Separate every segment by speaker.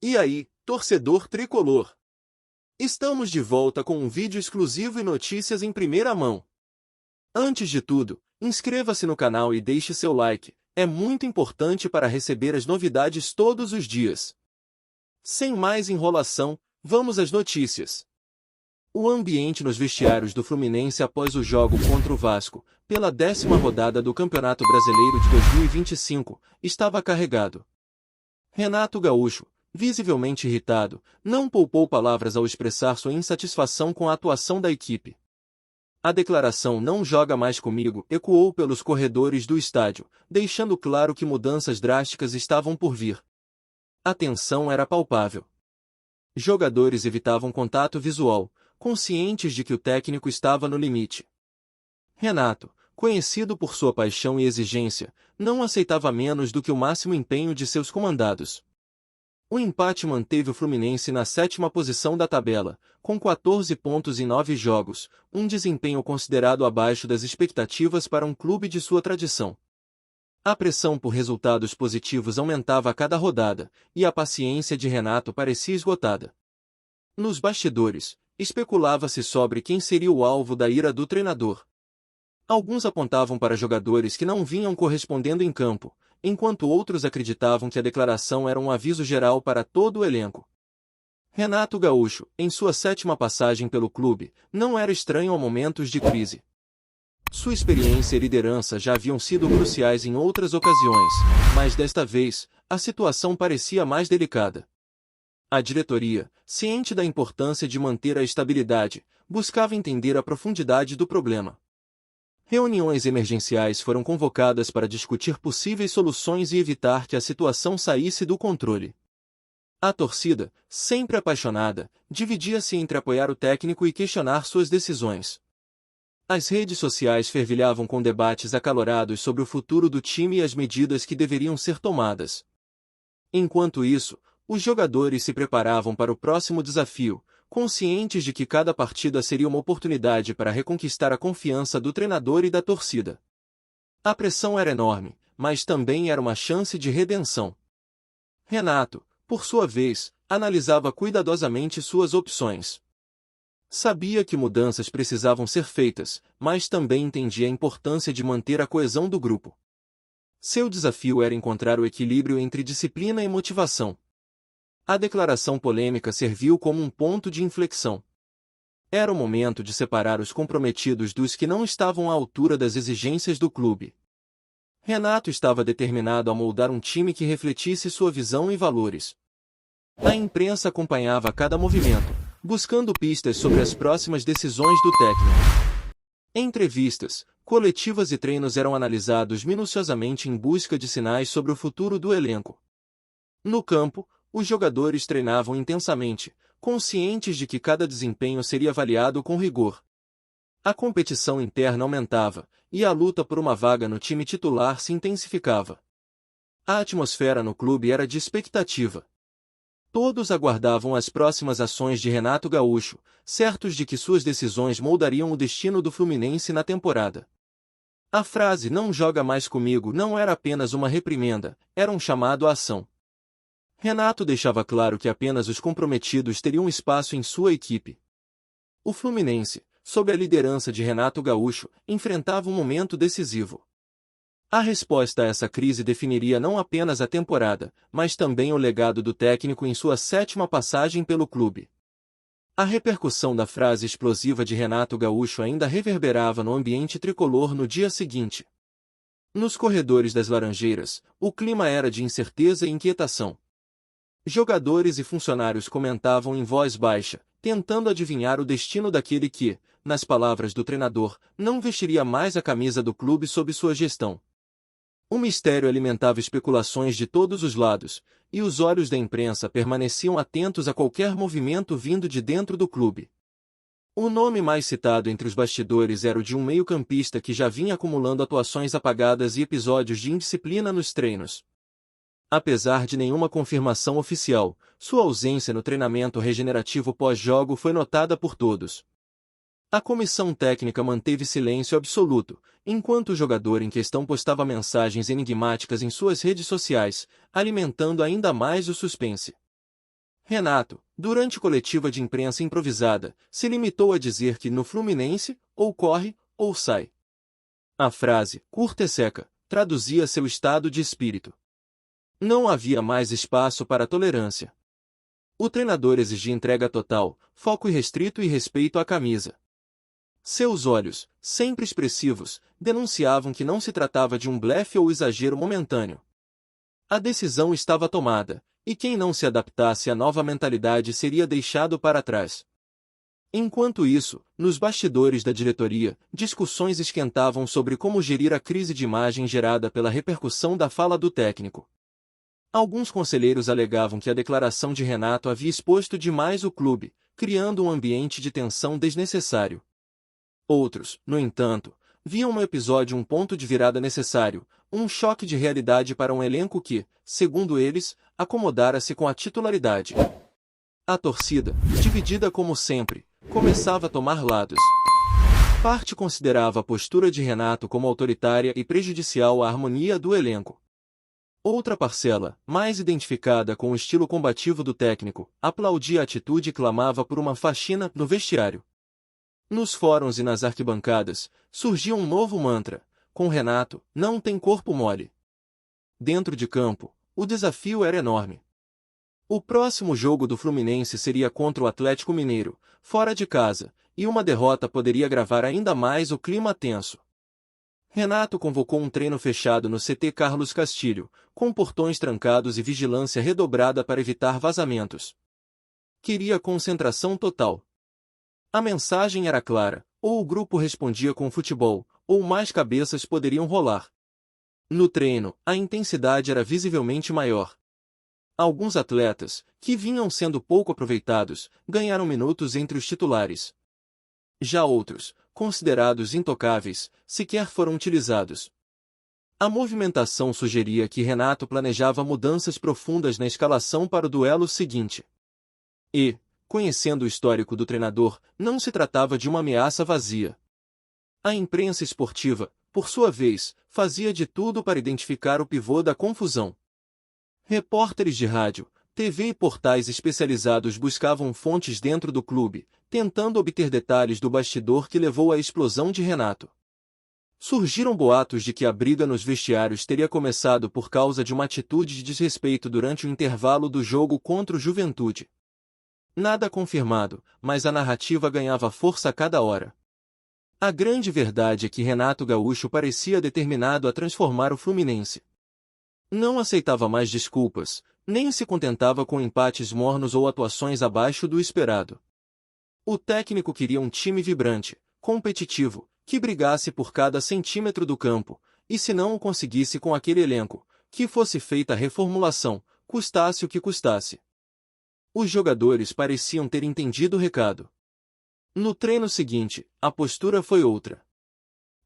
Speaker 1: E aí, torcedor tricolor? Estamos de volta com um vídeo exclusivo e notícias em primeira mão. Antes de tudo, inscreva-se no canal e deixe seu like, é muito importante para receber as novidades todos os dias. Sem mais enrolação, vamos às notícias. O ambiente nos vestiários do Fluminense após o jogo contra o Vasco, pela 10ª rodada do Campeonato Brasileiro de 2025, estava carregado. Renato Gaúcho, visivelmente irritado, não poupou palavras ao expressar sua insatisfação com a atuação da equipe. A declaração "não joga mais comigo" ecoou pelos corredores do estádio, deixando claro que mudanças drásticas estavam por vir. A tensão era palpável. Jogadores evitavam contato visual, conscientes de que o técnico estava no limite. Renato, conhecido por sua paixão e exigência, não aceitava menos do que o máximo empenho de seus comandados. O empate manteve o Fluminense na 7ª posição da tabela, com 14 pontos em 9 jogos, um desempenho considerado abaixo das expectativas para um clube de sua tradição. A pressão por resultados positivos aumentava a cada rodada, e a paciência de Renato parecia esgotada. Nos bastidores, especulava-se sobre quem seria o alvo da ira do treinador. Alguns apontavam para jogadores que não vinham correspondendo em campo, enquanto outros acreditavam que a declaração era um aviso geral para todo o elenco. Renato Gaúcho, em sua 7ª passagem pelo clube, não era estranho a momentos de crise. Sua experiência e liderança já haviam sido cruciais em outras ocasiões, mas desta vez, a situação parecia mais delicada. A diretoria, ciente da importância de manter a estabilidade, buscava entender a profundidade do problema. Reuniões emergenciais foram convocadas para discutir possíveis soluções e evitar que a situação saísse do controle. A torcida, sempre apaixonada, dividia-se entre apoiar o técnico e questionar suas decisões. As redes sociais fervilhavam com debates acalorados sobre o futuro do time e as medidas que deveriam ser tomadas. Enquanto isso, os jogadores se preparavam para o próximo desafio, conscientes de que cada partida seria uma oportunidade para reconquistar a confiança do treinador e da torcida. A pressão era enorme, mas também era uma chance de redenção. Renato, por sua vez, analisava cuidadosamente suas opções. Sabia que mudanças precisavam ser feitas, mas também entendia a importância de manter a coesão do grupo. Seu desafio era encontrar o equilíbrio entre disciplina e motivação. A declaração polêmica serviu como um ponto de inflexão. Era o momento de separar os comprometidos dos que não estavam à altura das exigências do clube. Renato estava determinado a moldar um time que refletisse sua visão e valores. A imprensa acompanhava cada movimento, buscando pistas sobre as próximas decisões do técnico. Entrevistas, coletivas e treinos eram analisados minuciosamente em busca de sinais sobre o futuro do elenco. No campo, os jogadores treinavam intensamente, conscientes de que cada desempenho seria avaliado com rigor. A competição interna aumentava, e a luta por uma vaga no time titular se intensificava. A atmosfera no clube era de expectativa. Todos aguardavam as próximas ações de Renato Gaúcho, certos de que suas decisões moldariam o destino do Fluminense na temporada. A frase "não joga mais comigo" não era apenas uma reprimenda, era um chamado à ação. Renato deixava claro que apenas os comprometidos teriam espaço em sua equipe. O Fluminense, sob a liderança de Renato Gaúcho, enfrentava um momento decisivo. A resposta a essa crise definiria não apenas a temporada, mas também o legado do técnico em sua 7ª passagem pelo clube. A repercussão da frase explosiva de Renato Gaúcho ainda reverberava no ambiente tricolor no dia seguinte. Nos corredores das Laranjeiras, o clima era de incerteza e inquietação. Jogadores e funcionários comentavam em voz baixa, tentando adivinhar o destino daquele que, nas palavras do treinador, não vestiria mais a camisa do clube sob sua gestão. O mistério alimentava especulações de todos os lados, e os olhos da imprensa permaneciam atentos a qualquer movimento vindo de dentro do clube. O nome mais citado entre os bastidores era o de um meio-campista que já vinha acumulando atuações apagadas e episódios de indisciplina nos treinos. Apesar de nenhuma confirmação oficial, sua ausência no treinamento regenerativo pós-jogo foi notada por todos. A comissão técnica manteve silêncio absoluto, enquanto o jogador em questão postava mensagens enigmáticas em suas redes sociais, alimentando ainda mais o suspense. Renato, durante coletiva de imprensa improvisada, se limitou a dizer que no Fluminense, ou corre, ou sai. A frase, curta e seca, traduzia seu estado de espírito. Não havia mais espaço para tolerância. O treinador exigia entrega total, foco irrestrito e respeito à camisa. Seus olhos, sempre expressivos, denunciavam que não se tratava de um blefe ou exagero momentâneo. A decisão estava tomada, e quem não se adaptasse à nova mentalidade seria deixado para trás. Enquanto isso, nos bastidores da diretoria, discussões esquentavam sobre como gerir a crise de imagem gerada pela repercussão da fala do técnico. Alguns conselheiros alegavam que a declaração de Renato havia exposto demais o clube, criando um ambiente de tensão desnecessário. Outros, no entanto, viam no episódio um ponto de virada necessário, um choque de realidade para um elenco que, segundo eles, acomodara-se com a titularidade. A torcida, dividida como sempre, começava a tomar lados. Parte considerava a postura de Renato como autoritária e prejudicial à harmonia do elenco. Outra parcela, mais identificada com o estilo combativo do técnico, aplaudia a atitude e clamava por uma faxina no vestiário. Nos fóruns e nas arquibancadas, surgia um novo mantra: com Renato, não tem corpo mole. Dentro de campo, o desafio era enorme. O próximo jogo do Fluminense seria contra o Atlético Mineiro, fora de casa, e uma derrota poderia agravar ainda mais o clima tenso. Renato convocou um treino fechado no CT Carlos Castilho, com portões trancados e vigilância redobrada para evitar vazamentos. Queria concentração total. A mensagem era clara: ou o grupo respondia com futebol, ou mais cabeças poderiam rolar. No treino, a intensidade era visivelmente maior. Alguns atletas, que vinham sendo pouco aproveitados, ganharam minutos entre os titulares. Já outros, considerados intocáveis, sequer foram utilizados. A movimentação sugeria que Renato planejava mudanças profundas na escalação para o duelo seguinte. E, conhecendo o histórico do treinador, não se tratava de uma ameaça vazia. A imprensa esportiva, por sua vez, fazia de tudo para identificar o pivô da confusão. Repórteres de rádio, TV e portais especializados buscavam fontes dentro do clube, tentando obter detalhes do bastidor que levou à explosão de Renato. Surgiram boatos de que a briga nos vestiários teria começado por causa de uma atitude de desrespeito durante o intervalo do jogo contra o Juventude. Nada confirmado, mas a narrativa ganhava força a cada hora. A grande verdade é que Renato Gaúcho parecia determinado a transformar o Fluminense. Não aceitava mais desculpas, nem se contentava com empates mornos ou atuações abaixo do esperado. O técnico queria um time vibrante, competitivo, que brigasse por cada centímetro do campo, e se não o conseguisse com aquele elenco, que fosse feita a reformulação, custasse o que custasse. Os jogadores pareciam ter entendido o recado. No treino seguinte, a postura foi outra.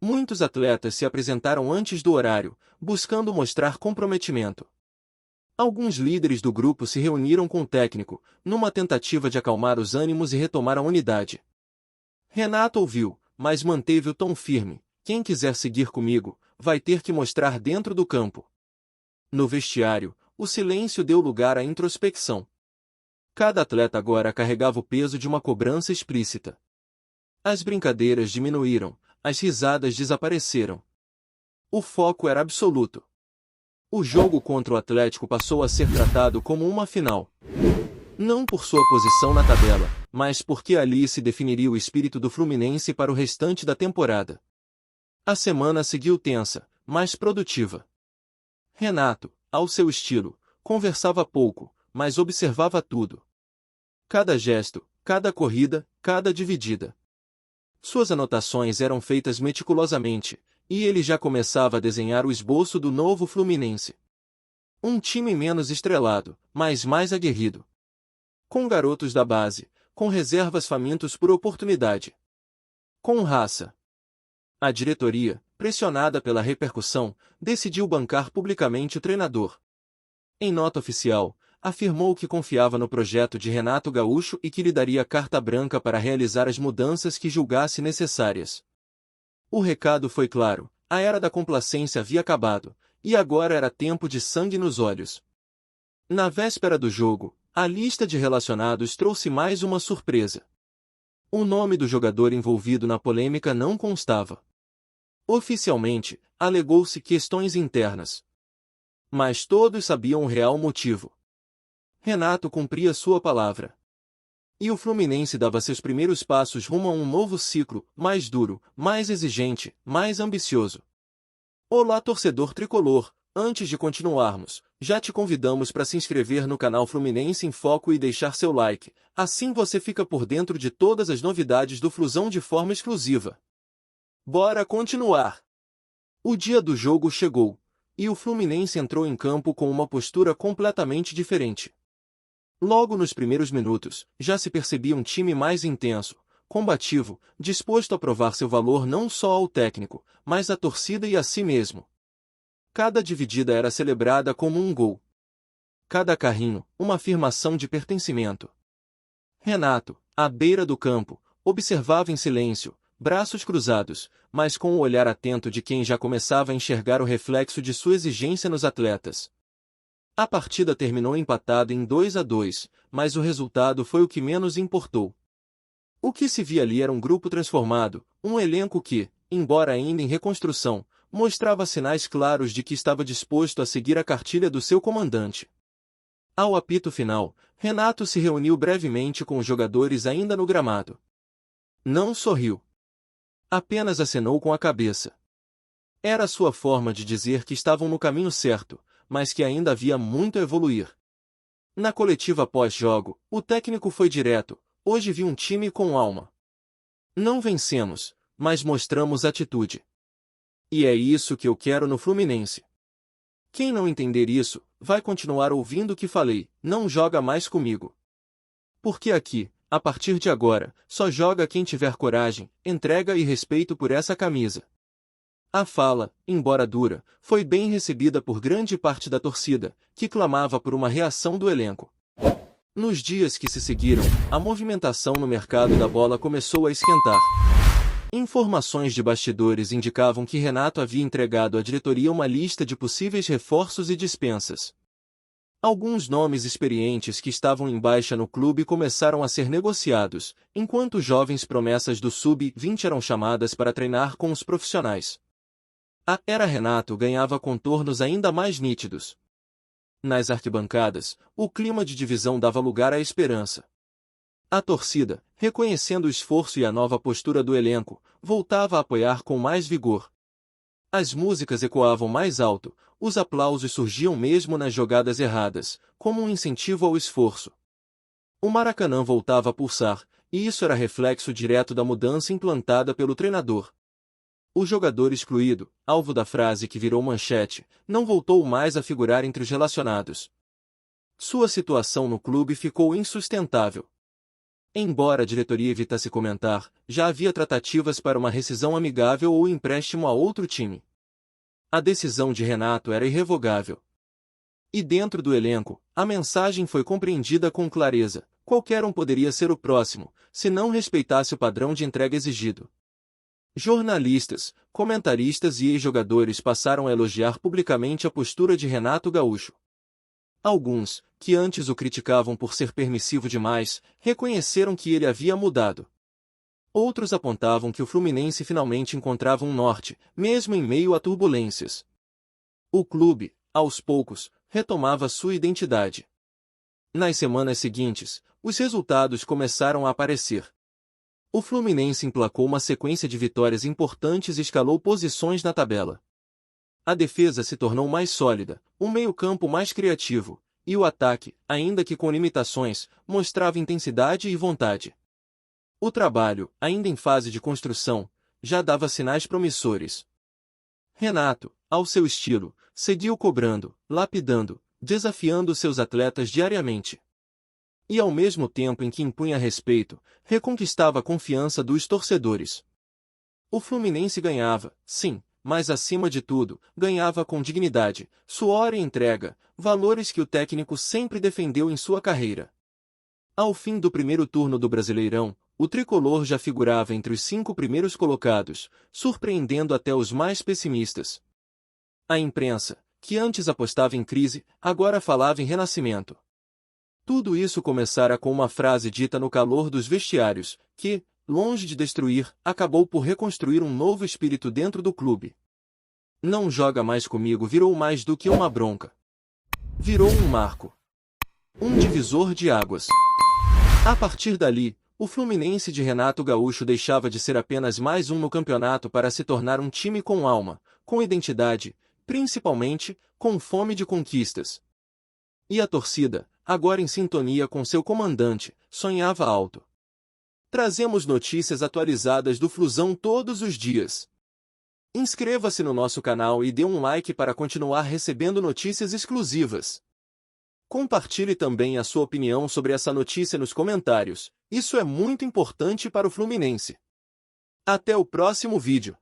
Speaker 1: Muitos atletas se apresentaram antes do horário, buscando mostrar comprometimento. Alguns líderes do grupo se reuniram com o técnico, numa tentativa de acalmar os ânimos e retomar a unidade. Renato ouviu, mas manteve o tom firme: quem quiser seguir comigo, vai ter que mostrar dentro do campo. No vestiário, o silêncio deu lugar à introspecção. Cada atleta agora carregava o peso de uma cobrança explícita. As brincadeiras diminuíram, as risadas desapareceram. O foco era absoluto. O jogo contra o Atlético passou a ser tratado como uma final. Não por sua posição na tabela, mas porque ali se definiria o espírito do Fluminense para o restante da temporada. A semana seguiu tensa, mas produtiva. Renato, ao seu estilo, conversava pouco, mas observava tudo. Cada gesto, cada corrida, cada dividida. Suas anotações eram feitas meticulosamente, e ele já começava a desenhar o esboço do novo Fluminense. Um time menos estrelado, mas mais aguerrido. Com garotos da base, com reservas famintos por oportunidade. Com raça. A diretoria, pressionada pela repercussão, decidiu bancar publicamente o treinador. Em nota oficial, afirmou que confiava no projeto de Renato Gaúcho e que lhe daria carta branca para realizar as mudanças que julgasse necessárias. O recado foi claro: a era da complacência havia acabado, e agora era tempo de sangue nos olhos. Na véspera do jogo, a lista de relacionados trouxe mais uma surpresa. O nome do jogador envolvido na polêmica não constava. Oficialmente, alegou-se questões internas. Mas todos sabiam o real motivo. Renato cumpria sua palavra. E o Fluminense dava seus primeiros passos rumo a um novo ciclo, mais duro, mais exigente, mais ambicioso. Olá, torcedor tricolor! Antes de continuarmos, já te convidamos para se inscrever no canal Fluminense em Foco e deixar seu like, assim você fica por dentro de todas as novidades do Flusão de forma exclusiva. Bora continuar! O dia do jogo chegou, e o Fluminense entrou em campo com uma postura completamente diferente. Logo nos primeiros minutos, já se percebia um time mais intenso, combativo, disposto a provar seu valor não só ao técnico, mas à torcida e a si mesmo. Cada dividida era celebrada como um gol. Cada carrinho, uma afirmação de pertencimento. Renato, à beira do campo, observava em silêncio, braços cruzados, mas com o olhar atento de quem já começava a enxergar o reflexo de sua exigência nos atletas. A partida terminou empatada em 2-2, mas o resultado foi o que menos importou. O que se via ali era um grupo transformado, um elenco que, embora ainda em reconstrução, mostrava sinais claros de que estava disposto a seguir a cartilha do seu comandante. Ao apito final, Renato se reuniu brevemente com os jogadores ainda no gramado. Não sorriu. Apenas acenou com a cabeça. Era sua forma de dizer que estavam no caminho certo, mas que ainda havia muito a evoluir. Na coletiva pós-jogo, o técnico foi direto: hoje vi um time com alma. Não vencemos, mas mostramos atitude. E é isso que eu quero no Fluminense. Quem não entender isso, vai continuar ouvindo o que falei, não joga mais comigo. Porque aqui, a partir de agora, só joga quem tiver coragem, entrega e respeito por essa camisa. A fala, embora dura, foi bem recebida por grande parte da torcida, que clamava por uma reação do elenco. Nos dias que se seguiram, a movimentação no mercado da bola começou a esquentar. Informações de bastidores indicavam que Renato havia entregado à diretoria uma lista de possíveis reforços e dispensas. Alguns nomes experientes que estavam em baixa no clube começaram a ser negociados, enquanto jovens promessas do Sub-20 eram chamadas para treinar com os profissionais. A era Renato ganhava contornos ainda mais nítidos. Nas arquibancadas, o clima de divisão dava lugar à esperança. A torcida, reconhecendo o esforço e a nova postura do elenco, voltava a apoiar com mais vigor. As músicas ecoavam mais alto, os aplausos surgiam mesmo nas jogadas erradas, como um incentivo ao esforço. O Maracanã voltava a pulsar, e isso era reflexo direto da mudança implantada pelo treinador. O jogador excluído, alvo da frase que virou manchete, não voltou mais a figurar entre os relacionados. Sua situação no clube ficou insustentável. Embora a diretoria evitasse comentar, já havia tratativas para uma rescisão amigável ou empréstimo a outro time. A decisão de Renato era irrevogável. E dentro do elenco, a mensagem foi compreendida com clareza: qualquer um poderia ser o próximo, se não respeitasse o padrão de entrega exigido. Jornalistas, comentaristas e ex-jogadores passaram a elogiar publicamente a postura de Renato Gaúcho. Alguns, que antes o criticavam por ser permissivo demais, reconheceram que ele havia mudado. Outros apontavam que o Fluminense finalmente encontrava um norte, mesmo em meio a turbulências. O clube, aos poucos, retomava sua identidade. Nas semanas seguintes, os resultados começaram a aparecer. O Fluminense emplacou uma sequência de vitórias importantes e escalou posições na tabela. A defesa se tornou mais sólida, o meio-campo mais criativo, e o ataque, ainda que com limitações, mostrava intensidade e vontade. O trabalho, ainda em fase de construção, já dava sinais promissores. Renato, ao seu estilo, seguiu cobrando, lapidando, desafiando seus atletas diariamente. E ao mesmo tempo em que impunha respeito, reconquistava a confiança dos torcedores. O Fluminense ganhava, sim, mas acima de tudo, ganhava com dignidade, suor e entrega, valores que o técnico sempre defendeu em sua carreira. Ao fim do primeiro turno do Brasileirão, o tricolor já figurava entre os 5 primeiros colocados, surpreendendo até os mais pessimistas. A imprensa, que antes apostava em crise, agora falava em renascimento. Tudo isso começara com uma frase dita no calor dos vestiários, que, longe de destruir, acabou por reconstruir um novo espírito dentro do clube. Não joga mais comigo virou mais do que uma bronca. Virou um marco. Um divisor de águas. A partir dali, o Fluminense de Renato Gaúcho deixava de ser apenas mais um no campeonato para se tornar um time com alma, com identidade, principalmente, com fome de conquistas. E a torcida, agora em sintonia com seu comandante, sonhava alto. Trazemos notícias atualizadas do Flusão todos os dias. Inscreva-se no nosso canal e dê um like para continuar recebendo notícias exclusivas. Compartilhe também a sua opinião sobre essa notícia nos comentários, isso é muito importante para o Fluminense. Até o próximo vídeo.